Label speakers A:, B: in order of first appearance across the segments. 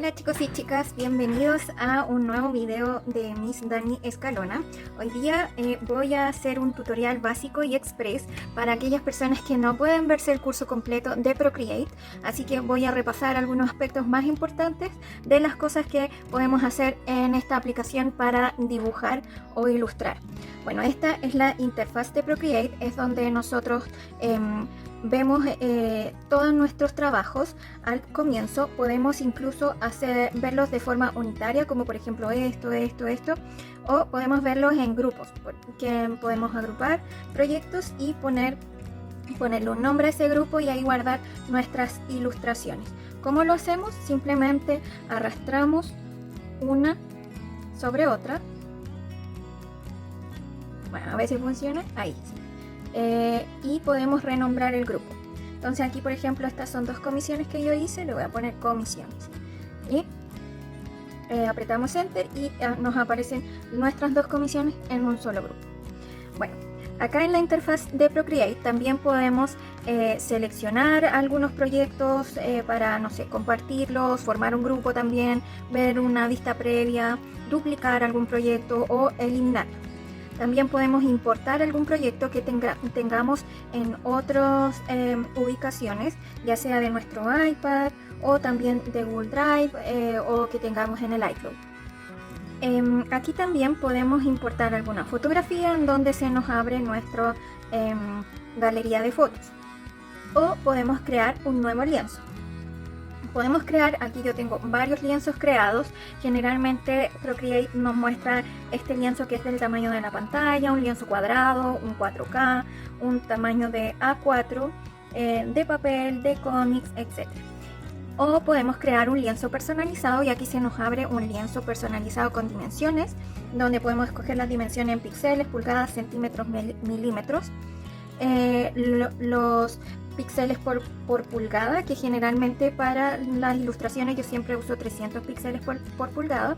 A: Hola chicos y chicas, bienvenidos a un nuevo video de Miss Dani Escalona. Hoy día voy a hacer un tutorial básico y express para aquellas personas que no pueden verse el curso completo de Procreate, así que voy a repasar algunos aspectos más importantes de las cosas que podemos hacer en esta aplicación para dibujar o ilustrar. Bueno, esta es la interfaz de Procreate, es donde nosotros vemos todos nuestros trabajos. Al comienzo podemos incluso verlos de forma unitaria, como por ejemplo esto, o podemos verlos en grupos, que podemos agrupar proyectos y ponerle un nombre a ese grupo y ahí guardar nuestras ilustraciones. ¿Cómo lo hacemos? Simplemente arrastramos una sobre otra. Bueno, a ver si funciona. Ahí sí. Y podemos renombrar el grupo. Entonces aquí por ejemplo estas son dos comisiones que yo hice, le voy a poner comisiones y apretamos enter y nos aparecen nuestras dos comisiones en un solo grupo. Bueno, acá en la interfaz de Procreate también podemos seleccionar algunos proyectos para, no sé, compartirlos, formar un grupo también, ver una vista previa, duplicar algún proyecto o eliminarlo. También podemos importar algún proyecto que tengamos en otras ubicaciones, ya sea de nuestro iPad o también de Google Drive o que tengamos en el iCloud. Aquí también podemos importar alguna fotografía en donde se nos abre nuestra galería de fotos. O podemos crear un nuevo lienzo. Podemos crear, aquí yo tengo varios lienzos creados. Generalmente Procreate nos muestra este lienzo que es del tamaño de la pantalla, un lienzo cuadrado, un 4K, un tamaño de A4, de papel, de cómics, etc. O podemos crear un lienzo personalizado y aquí se nos abre un lienzo personalizado con dimensiones, donde podemos escoger las dimensiones en píxeles, pulgadas, centímetros, milímetros. Los píxeles por pulgada, que generalmente para las ilustraciones yo siempre uso 300 píxeles por pulgada,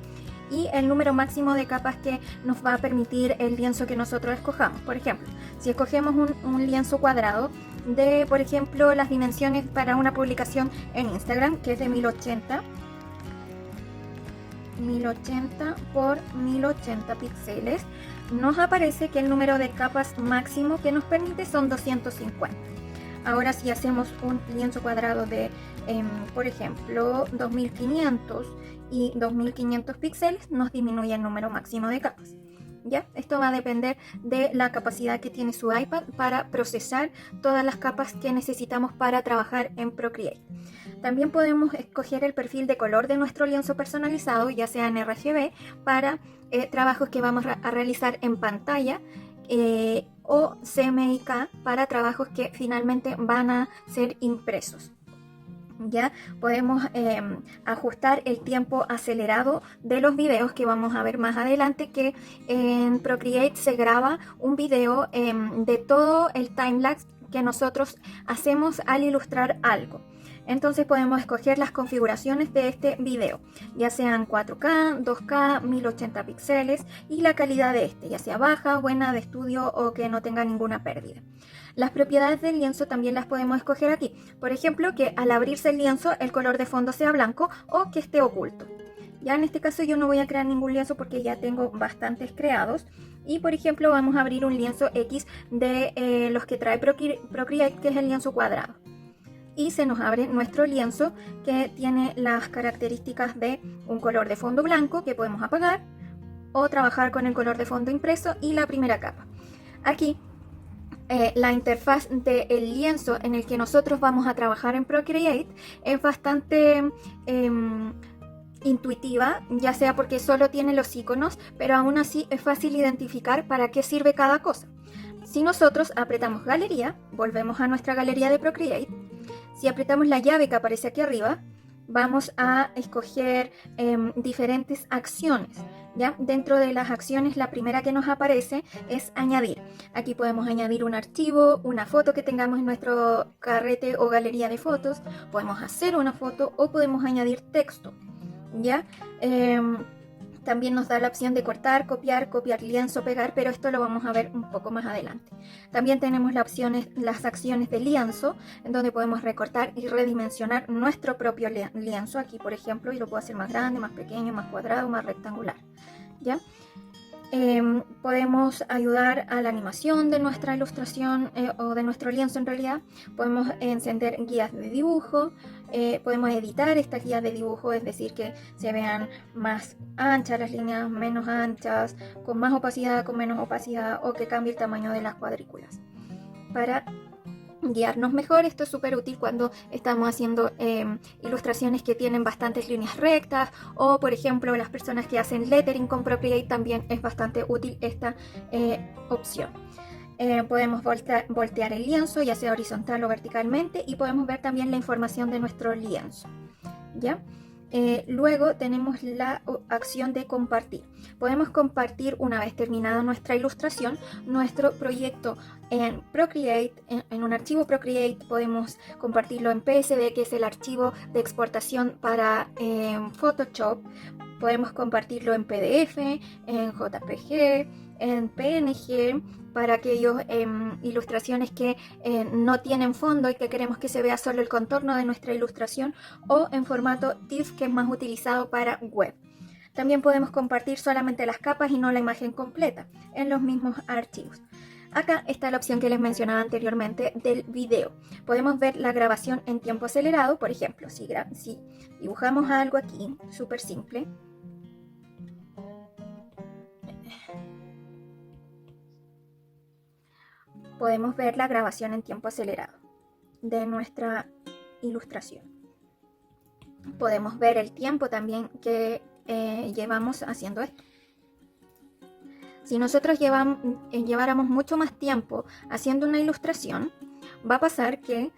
A: y el número máximo de capas que nos va a permitir el lienzo que nosotros escojamos. Por ejemplo, si escogemos un lienzo cuadrado de, por ejemplo, las dimensiones para una publicación en Instagram, que es de 1080 por 1080 píxeles, nos aparece que el número de capas máximo que nos permite son 250. Ahora si hacemos un lienzo cuadrado de, por ejemplo, 2500 y 2500 píxeles, nos disminuye el número máximo de capas. ¿Ya? Esto va a depender de la capacidad que tiene su iPad para procesar todas las capas que necesitamos para trabajar en Procreate. También podemos escoger el perfil de color de nuestro lienzo personalizado, ya sea en RGB, para trabajos que vamos a realizar en pantalla, o CMYK para trabajos que finalmente van a ser impresos. Ya podemos ajustar el tiempo acelerado de los videos, que vamos a ver más adelante que en Procreate se graba un video de todo el timelapse que nosotros hacemos al ilustrar algo. Entonces podemos escoger las configuraciones de este video, ya sean 4K, 2K, 1080 píxeles y la calidad de este, ya sea baja, buena, de estudio o que no tenga ninguna pérdida. Las propiedades del lienzo también las podemos escoger aquí. Por ejemplo, que al abrirse el lienzo el color de fondo sea blanco o que esté oculto. Ya en este caso yo no voy a crear ningún lienzo porque ya tengo bastantes creados. Y por ejemplo vamos a abrir un lienzo X de los que trae Procreate, que es el lienzo cuadrado. Y se nos abre nuestro lienzo, que tiene las características de un color de fondo blanco que podemos apagar o trabajar con el color de fondo impreso y la primera capa. Aquí la interfaz del lienzo en el que nosotros vamos a trabajar en Procreate es bastante intuitiva, ya sea porque solo tiene los iconos, pero aún así es fácil identificar para qué sirve cada cosa. Si nosotros apretamos galería, volvemos a nuestra galería de Procreate. Si apretamos la llave que aparece aquí arriba, vamos a escoger diferentes acciones. ¿Ya? Dentro de las acciones, la primera que nos aparece es añadir. Aquí podemos añadir un archivo, una foto que tengamos en nuestro carrete o galería de fotos. Podemos hacer una foto o podemos añadir texto. ¿Ya? También nos da la opción de cortar, copiar lienzo, pegar, pero esto lo vamos a ver un poco más adelante. También tenemos las acciones de lienzo, en donde podemos recortar y redimensionar nuestro propio lienzo. Aquí, por ejemplo, y lo puedo hacer más grande, más pequeño, más cuadrado, más rectangular, ¿ya? Podemos ayudar a la animación de nuestra ilustración o de nuestro lienzo en realidad. Podemos encender guías de dibujo, podemos editar estas guías de dibujo, es decir, que se vean más anchas las líneas, menos anchas, con más opacidad, con menos opacidad, o que cambie el tamaño de las cuadrículas. Para guiarnos mejor, esto es súper útil cuando estamos haciendo ilustraciones que tienen bastantes líneas rectas, o por ejemplo las personas que hacen lettering con Procreate, también es bastante útil esta opción. Podemos voltear el lienzo, ya sea horizontal o verticalmente, y podemos ver también la información de nuestro lienzo, ¿ya? Luego tenemos la acción de compartir. Podemos compartir, una vez terminada nuestra ilustración, nuestro proyecto en Procreate, en un archivo Procreate. Podemos compartirlo en PSD, que es el archivo de exportación para Photoshop. Podemos compartirlo en PDF, en JPG, en PNG, para aquellas ilustraciones que no tienen fondo y que queremos que se vea solo el contorno de nuestra ilustración, o en formato TIFF, que es más utilizado para web. También podemos compartir solamente las capas y no la imagen completa en los mismos archivos. Acá está la opción que les mencionaba anteriormente del video. Podemos ver la grabación en tiempo acelerado. Por ejemplo, si dibujamos algo aquí, súper simple, podemos ver la grabación en tiempo acelerado de nuestra ilustración. Podemos ver el tiempo también que llevamos haciendo esto. Si nosotros lleváramos mucho más tiempo haciendo una ilustración, va a pasar que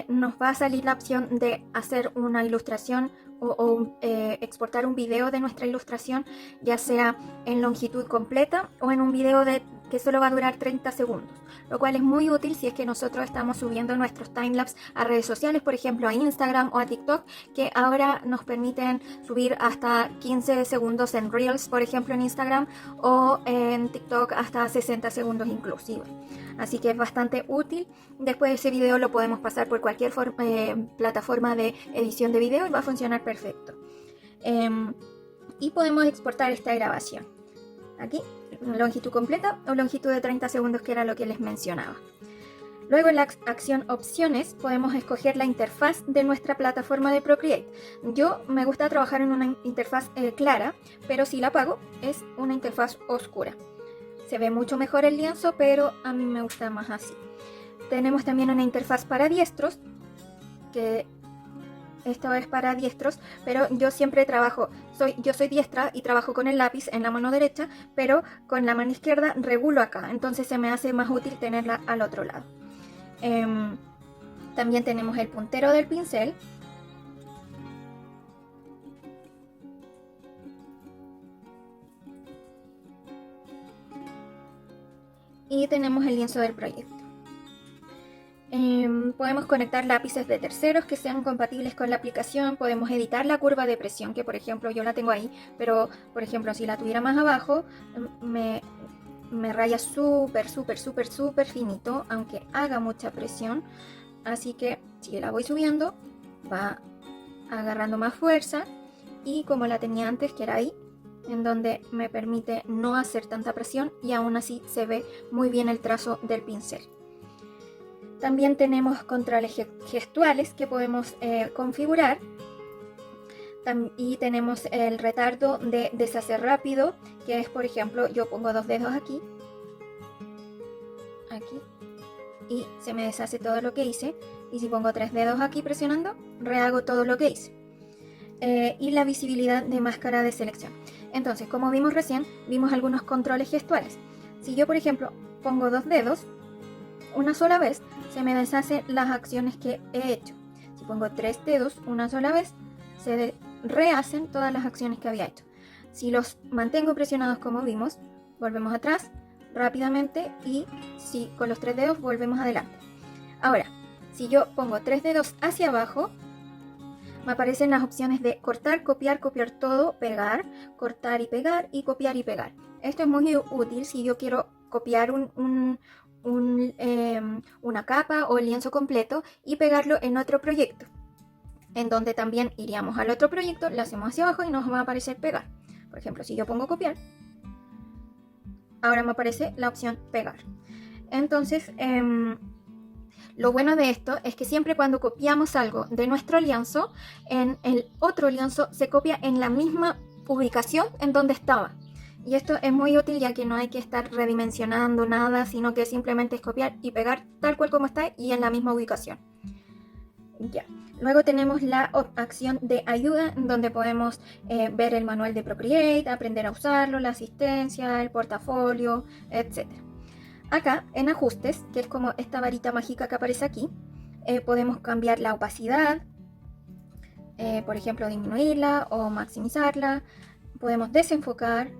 A: nos va a salir la opción de hacer una ilustración o exportar un video de nuestra ilustración, ya sea en longitud completa o en un video que solo va a durar 30 segundos, lo cual es muy útil si es que nosotros estamos subiendo nuestros timelapse a redes sociales, por ejemplo a Instagram o a TikTok, que ahora nos permiten subir hasta 15 segundos en Reels, por ejemplo en Instagram, o en TikTok hasta 60 segundos inclusive. Así que es bastante útil. Después de ese video lo podemos pasar por cualquier plataforma de edición de video y va a funcionar perfecto. Y podemos exportar esta grabación. Aquí, longitud completa o longitud de 30 segundos, que era lo que les mencionaba. Luego en la acción opciones podemos escoger la interfaz de nuestra plataforma de Procreate. Yo me gusta trabajar en una interfaz clara, pero si la apago es una interfaz oscura. Se ve mucho mejor el lienzo, pero a mí me gusta más así. Tenemos también una interfaz para diestros, que esto es para diestros, pero yo siempre yo soy diestra y trabajo con el lápiz en la mano derecha, pero con la mano izquierda regulo acá, entonces se me hace más útil tenerla al otro lado. También tenemos el puntero del pincel. Y tenemos el lienzo del proyecto. Podemos conectar lápices de terceros que sean compatibles con la aplicación. Podemos editar la curva de presión, que por ejemplo yo la tengo ahí, pero por ejemplo si la tuviera más abajo me raya súper finito, aunque haga mucha presión. Así que si la voy subiendo va agarrando más fuerza, y como la tenía antes, que era ahí, en donde me permite no hacer tanta presión y aún así se ve muy bien el trazo del pincel. También tenemos controles gestuales que podemos configurar, y tenemos el retardo de deshacer rápido, que es, por ejemplo, yo pongo 2 dedos aquí, y se me deshace todo lo que hice, y si pongo 3 dedos aquí presionando, rehago todo lo que hice. Y la visibilidad de máscara de selección. Entonces, como vimos recién, vimos algunos controles gestuales. Si yo, por ejemplo, pongo 2 dedos una sola vez, se me deshacen las acciones que he hecho. Si pongo 3 dedos una sola vez, se rehacen todas las acciones que había hecho. Si los mantengo presionados como vimos, volvemos atrás rápidamente, y si con los 3 dedos volvemos adelante. Ahora, si yo pongo 3 dedos hacia abajo, me aparecen las opciones de cortar, copiar, copiar todo, pegar, cortar y pegar y copiar y pegar. Esto es muy útil si yo quiero copiar una capa o el lienzo completo y pegarlo en otro proyecto, en donde también iríamos al otro proyecto, le hacemos hacia abajo y nos va a aparecer pegar. Por ejemplo, si yo pongo copiar, ahora me aparece la opción pegar. Entonces, lo bueno de esto es que siempre cuando copiamos algo de nuestro lienzo, en el otro lienzo se copia en la misma ubicación en donde estaba. Y esto es muy útil ya que no hay que estar redimensionando nada, sino que simplemente es copiar y pegar tal cual como está y en la misma ubicación. Ya. Luego tenemos la acción de ayuda, donde podemos ver el manual de Procreate, aprender a usarlo, la asistencia, el portafolio, etc. Acá en ajustes, que es como esta varita mágica que aparece aquí, podemos cambiar la opacidad, por ejemplo disminuirla o maximizarla. Podemos desenfocar,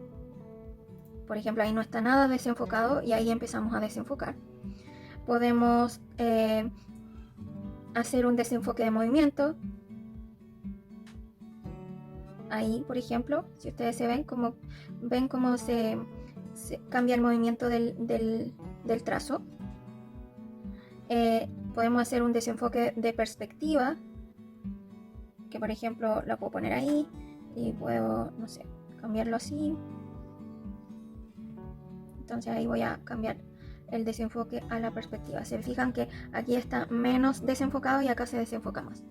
A: por ejemplo ahí no está nada desenfocado y ahí empezamos a desenfocar. Podemos hacer un desenfoque de movimiento. Ahí, por ejemplo, si ustedes ven cómo se cambia el movimiento del trazo. Podemos hacer un desenfoque de perspectiva, que por ejemplo la puedo poner ahí y puedo, no sé, cambiarlo así. Entonces ahí voy a cambiar el desenfoque a la perspectiva. Se fijan que aquí está menos desenfocado y acá se desenfoca más.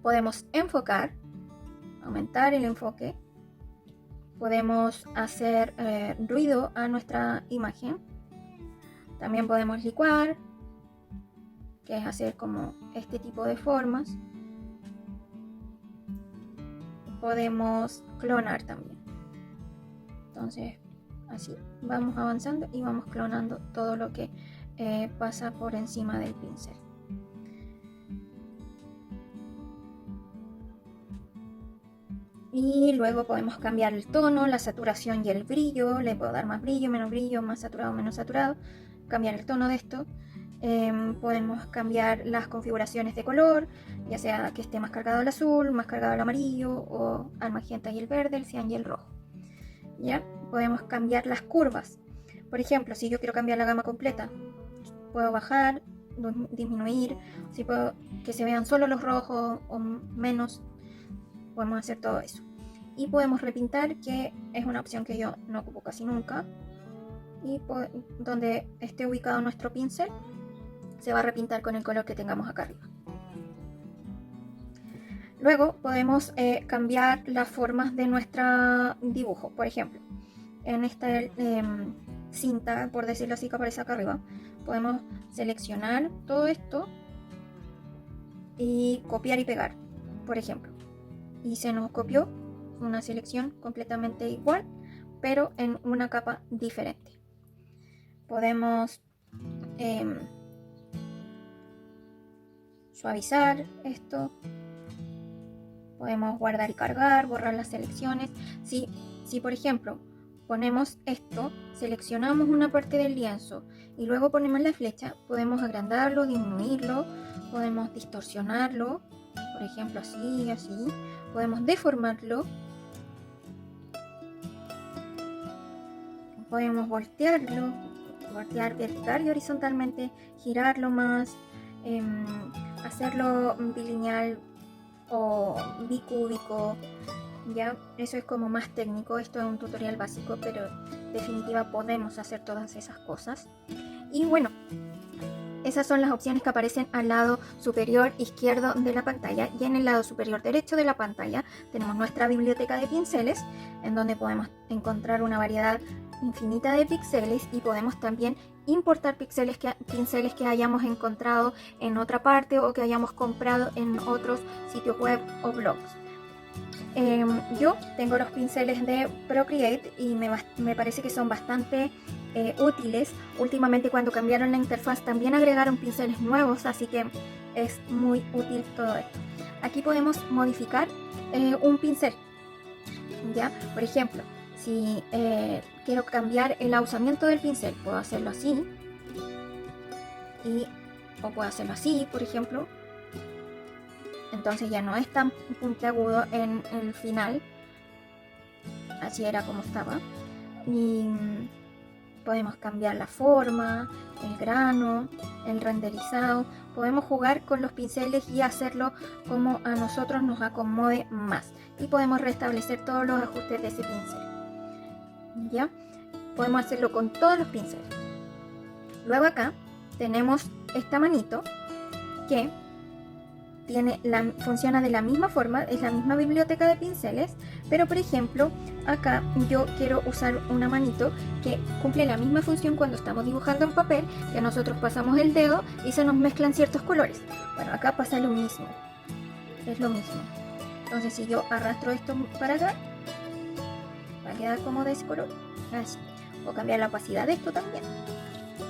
A: Podemos enfocar, aumentar el enfoque. Podemos hacer ruido a nuestra imagen. También podemos licuar, que es hacer como este tipo de formas. Podemos clonar también. Entonces, así vamos avanzando y vamos clonando todo lo que pasa por encima del pincel. Y luego podemos cambiar el tono, la saturación y el brillo. Le puedo dar más brillo, más saturado, menos saturado. Cambiar el tono de esto. Podemos cambiar las configuraciones de color, ya sea que esté más cargado el azul, más cargado el amarillo, o al magenta y el verde, el cian y el rojo. ¿Ya? Podemos cambiar las curvas. Por ejemplo, si yo quiero cambiar la gama completa, puedo bajar, disminuir. Si puedo que se vean solo los rojos o menos, podemos hacer todo eso. Y podemos repintar, que es una opción que yo no ocupo casi nunca. Y donde esté ubicado nuestro pincel, se va a repintar con el color que tengamos acá arriba. Luego podemos cambiar las formas de nuestro dibujo. Por ejemplo, en esta cinta, por decirlo así, que aparece acá arriba, podemos seleccionar todo esto y copiar y pegar, por ejemplo. Y se nos copió una selección completamente igual, pero en una capa diferente. Podemos suavizar esto. Podemos guardar y cargar, borrar las selecciones. Si por ejemplo ponemos esto, seleccionamos una parte del lienzo y luego ponemos la flecha, podemos agrandarlo, disminuirlo, podemos distorsionarlo, por ejemplo así, así. Podemos deformarlo. Podemos voltearlo, voltear vertical y horizontalmente, girarlo más, hacerlo bilineal o bicúbico. Ya, eso es como más técnico. Esto es un tutorial básico, pero en definitiva podemos hacer todas esas cosas. Y bueno, esas son las opciones que aparecen al lado superior izquierdo de la pantalla, y en el lado superior derecho de la pantalla tenemos nuestra biblioteca de pinceles, en donde podemos encontrar una variedad infinita de píxeles, y podemos también importar pinceles que hayamos encontrado en otra parte o que hayamos comprado en otros sitios web o blogs. Yo tengo los pinceles de Procreate y me parece que son bastante útiles. Últimamente, cuando cambiaron la interfaz, también agregaron pinceles nuevos, así que es muy útil todo esto. Aquí podemos modificar un pincel, ¿ya? Por ejemplo, si quiero cambiar el ahusamiento del pincel, puedo hacerlo así, o puedo hacerlo así, por ejemplo, entonces ya no es tan puntiagudo en el final, así era como estaba, y podemos cambiar la forma, el grano, el renderizado, podemos jugar con los pinceles y hacerlo como a nosotros nos acomode más, y podemos restablecer todos los ajustes de ese pincel. ¿Ya? Podemos hacerlo con todos los pinceles. Luego acá tenemos esta manito que funciona de la misma forma, es la misma biblioteca de pinceles, pero por ejemplo acá yo quiero usar una manito que cumple la misma función cuando estamos dibujando en papel, que nosotros pasamos el dedo y se nos mezclan ciertos colores. Bueno, acá pasa lo mismo, es lo mismo. Entonces si yo arrastro esto para acá, va a quedar como de ese color, así. O cambiar la opacidad de esto también,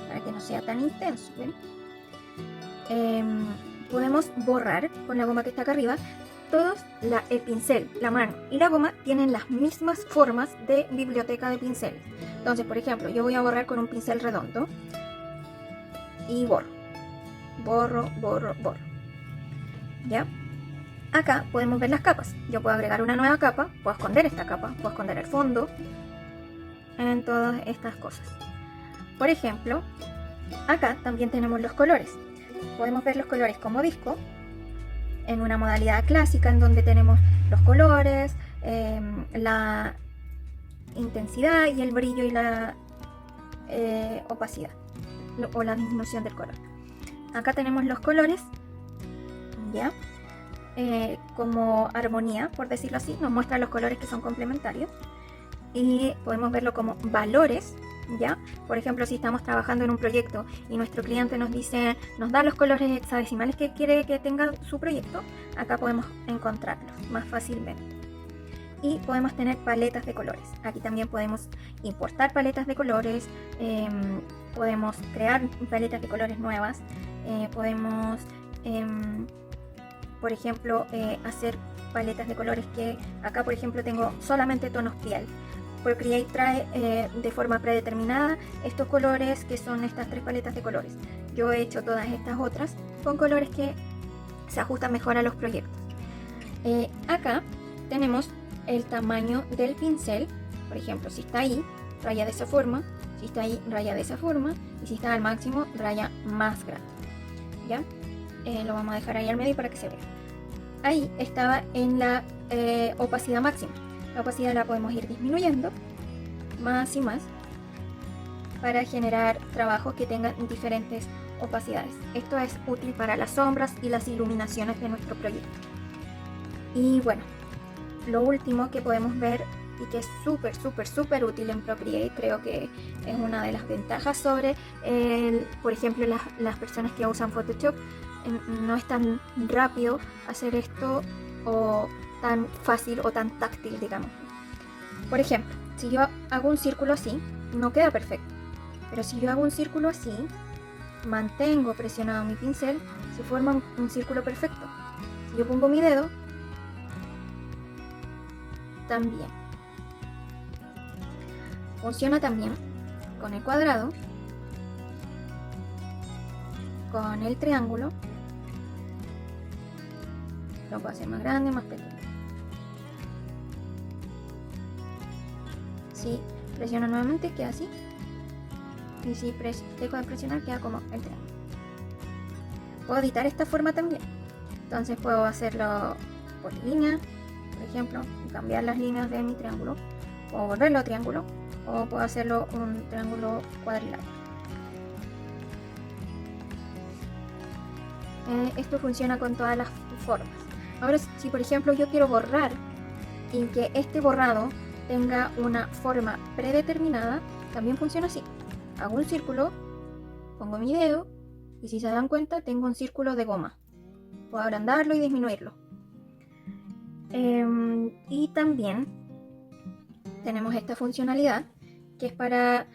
A: para que no sea tan intenso, ¿ven? Podemos borrar con la goma que está acá arriba. Todos, el pincel, la mano y la goma tienen las mismas formas de biblioteca de pinceles. Entonces, por ejemplo, yo voy a borrar con un pincel redondo y borro, borro. ¿Ya? Acá podemos ver las capas. Yo puedo agregar una nueva capa, puedo esconder esta capa, puedo esconder el fondo, en todas estas cosas. Por ejemplo, acá también tenemos los colores. Podemos ver los colores como disco en una modalidad clásica en donde tenemos los colores, la intensidad y el brillo y la opacidad o la disminución del color. Acá tenemos los colores, ¿ya? Como armonía, por decirlo así, nos muestra los colores que son complementarios y podemos verlo como valores. ¿Ya? Por ejemplo, si estamos trabajando en un proyecto y nuestro cliente nos da los colores hexadecimales que quiere que tenga su proyecto, acá podemos encontrarlos más fácilmente. Y podemos tener paletas de colores. Aquí también podemos importar paletas de colores, podemos crear paletas de colores nuevas, podemos, por ejemplo, hacer paletas de colores que acá, por ejemplo, tengo solamente tonos piel. Procreate trae de forma predeterminada estos colores que son estas 3 paletas de colores. Yo he hecho todas estas otras con colores que se ajustan mejor a los proyectos. Acá tenemos el tamaño del pincel. Por ejemplo, si está ahí, raya de esa forma. Si está ahí, raya de esa forma. Y si está al máximo, raya más grande. ¿Ya? Lo vamos a dejar ahí al medio para que se vea. Ahí estaba en la opacidad máxima. La opacidad la podemos ir disminuyendo más y más para generar trabajos que tengan diferentes opacidades. Esto es útil para las sombras y las iluminaciones de nuestro proyecto. Y bueno, lo último que podemos ver y que es súper útil en Procreate, creo que es una de las ventajas sobre, por ejemplo, las personas que usan Photoshop. No es tan rápido hacer esto o tan fácil o tan táctil, digamos. Por ejemplo, si yo hago un círculo así, no queda perfecto. Pero si yo hago un círculo así, mantengo presionado mi pincel, se forma un círculo perfecto. Si yo pongo mi dedo, también. Funciona también con el cuadrado, con el triángulo. Lo puedo hacer más grande, más pequeño. Si presiono nuevamente, queda así. Y si dejo de presionar, queda como el triángulo. Puedo editar esta forma también. Entonces puedo hacerlo por línea, por ejemplo, y cambiar las líneas de mi triángulo. O volverlo triángulo. O puedo hacerlo un triángulo cuadrilátero. Esto funciona con todas las formas. Ahora, si por ejemplo yo quiero borrar y que este borrado tenga una forma predeterminada, también funciona así. Hago un círculo, pongo mi dedo y si se dan cuenta tengo un círculo de goma. Puedo agrandarlo y disminuirlo. Y también tenemos esta funcionalidad que es para,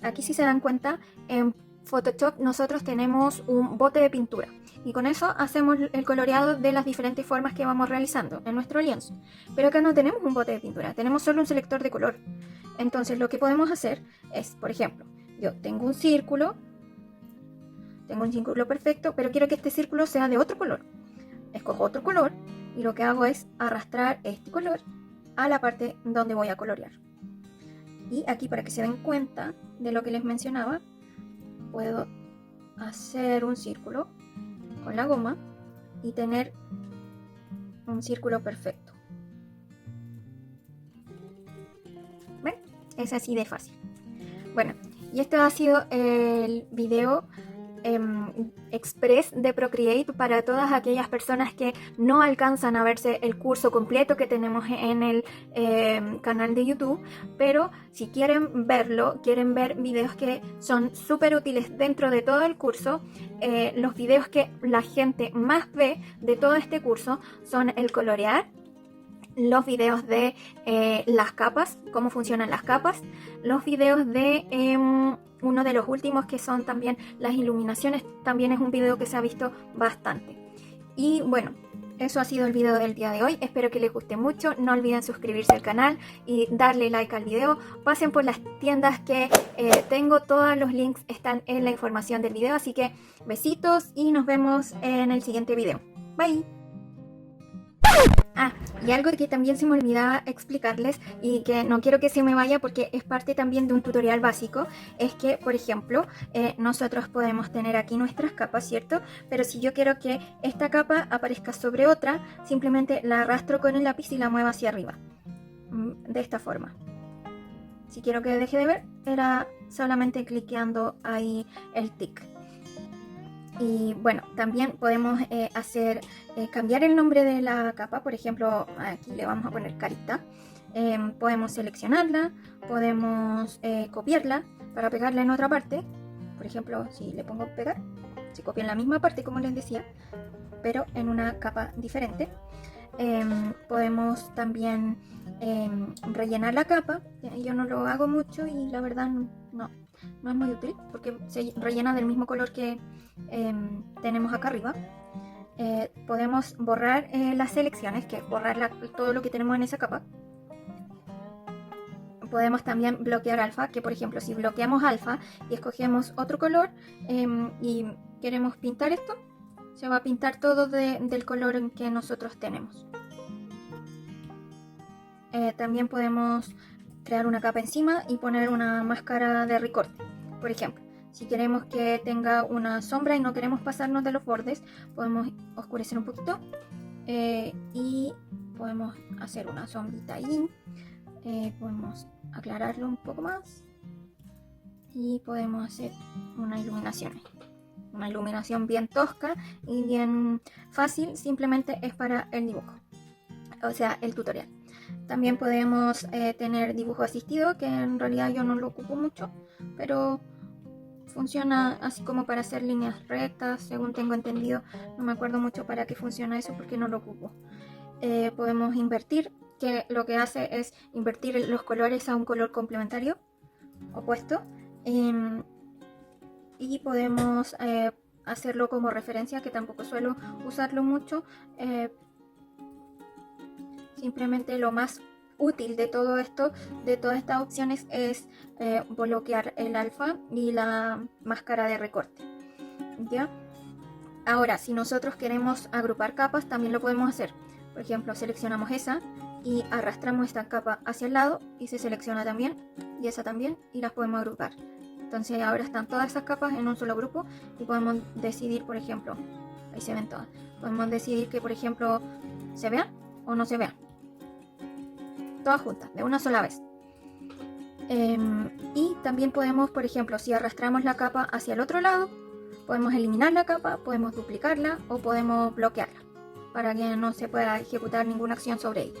A: aquí si se dan cuenta, en Photoshop nosotros tenemos un bote de pintura. Y con eso hacemos el coloreado de las diferentes formas que vamos realizando en nuestro lienzo. Pero acá no tenemos un bote de pintura, tenemos solo un selector de color. Entonces lo que podemos hacer es, por ejemplo, yo tengo un círculo perfecto, pero quiero que este círculo sea de otro color. escojo otro color y lo que hago es arrastrar este color a la parte donde voy a colorear. Y aquí, para que se den cuenta de lo que les mencionaba, puedo hacer un círculo con la goma y tener un círculo perfecto. ¿Ven? Es así de fácil. Bueno, y este ha sido el video express de Procreate para todas aquellas personas que no alcanzan a verse el curso completo que tenemos en el canal de YouTube, pero si quieren verlo, quieren ver videos que son súper útiles dentro de todo el curso, los videos que la gente más ve de todo este curso son el colorear, los videos de las capas, cómo funcionan las capas, los videos de uno de los últimos que son también las iluminaciones, también es un video que se ha visto bastante. Y bueno, eso ha sido el video del día de hoy, espero que les guste mucho, no olviden suscribirse al canal y darle like al video, pasen por las tiendas que tengo, todos los links están en la información del video, así que besitos y nos vemos en el siguiente video. Bye. Ah, y algo que también se me olvidaba explicarles y que no quiero que se me vaya porque es parte también de un tutorial básico, es que, por ejemplo, nosotros podemos tener aquí nuestras capas, ¿cierto? Pero si yo quiero que esta capa aparezca sobre otra, simplemente la arrastro con el lápiz y la muevo hacia arriba, de esta forma. Si quiero que deje de ver, era solamente cliqueando ahí el tic. Y bueno, también podemos cambiar el nombre de la capa. Por ejemplo, aquí le vamos a poner carita. Podemos seleccionarla, podemos copiarla para pegarla en otra parte. Por ejemplo, si le pongo pegar, se copia en la misma parte como les decía, pero en una capa diferente. Podemos también rellenar la capa. Yo no lo hago mucho y la verdad no es muy útil porque se rellena del mismo color que tenemos acá arriba. Podemos borrar las selecciones, que es borrar todo lo que tenemos en esa capa. Podemos también bloquear alfa, que por ejemplo si bloqueamos alfa y escogemos otro color y queremos pintar esto, se va a pintar todo del color en que nosotros tenemos. También podemos crear una capa encima y poner una máscara de recorte. Por ejemplo, si queremos que tenga una sombra y no queremos pasarnos de los bordes, podemos oscurecer un poquito y podemos hacer una sombrita ahí. Podemos aclararlo un poco más y podemos hacer una iluminación bien tosca y bien fácil, simplemente es para el dibujo, o sea, el tutorial. También podemos tener dibujo asistido, que en realidad yo no lo ocupo mucho, pero funciona así como para hacer líneas rectas, según tengo entendido. No me acuerdo mucho para qué funciona eso porque no lo ocupo. Podemos invertir, que lo que hace es invertir los colores a un color complementario, opuesto. Y podemos hacerlo como referencia, que tampoco suelo usarlo mucho. Simplemente lo más útil de todo esto, de todas estas opciones, es bloquear el alfa y la máscara de recorte. ¿Ya? Ahora, si nosotros queremos agrupar capas, también lo podemos hacer. Por ejemplo, seleccionamos esa y arrastramos esta capa hacia el lado y se selecciona también, y esa también, y las podemos agrupar. Entonces ahora están todas esas capas en un solo grupo y podemos decidir, por ejemplo, ahí se ven todas, podemos decidir que, por ejemplo, se vean o no se vean. Todas juntas, de una sola vez. Y también podemos, por ejemplo, si arrastramos la capa hacia el otro lado, podemos eliminar la capa, podemos duplicarla o podemos bloquearla para que no se pueda ejecutar ninguna acción sobre ella.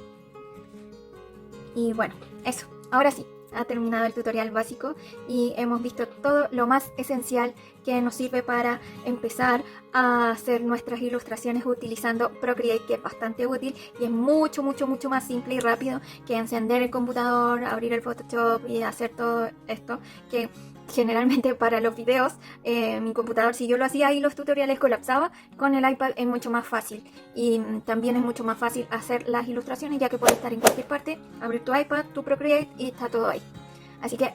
A: Y bueno, eso. Ahora sí, ha terminado el tutorial básico y hemos visto todo lo más esencial que nos sirve para empezar a hacer nuestras ilustraciones utilizando Procreate, que es bastante útil y es mucho más simple y rápido que encender el computador, abrir el Photoshop y hacer todo esto, que generalmente para los videos mi computador, si yo lo hacía y los tutoriales colapsaba, con el iPad es mucho más fácil. Y también es mucho más fácil hacer las ilustraciones, ya que puedes estar en cualquier parte, abrir tu iPad, tu Procreate y está todo ahí. Así que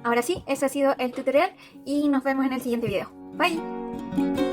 A: ahora sí, ese ha sido el tutorial y nos vemos en el siguiente video. Bye.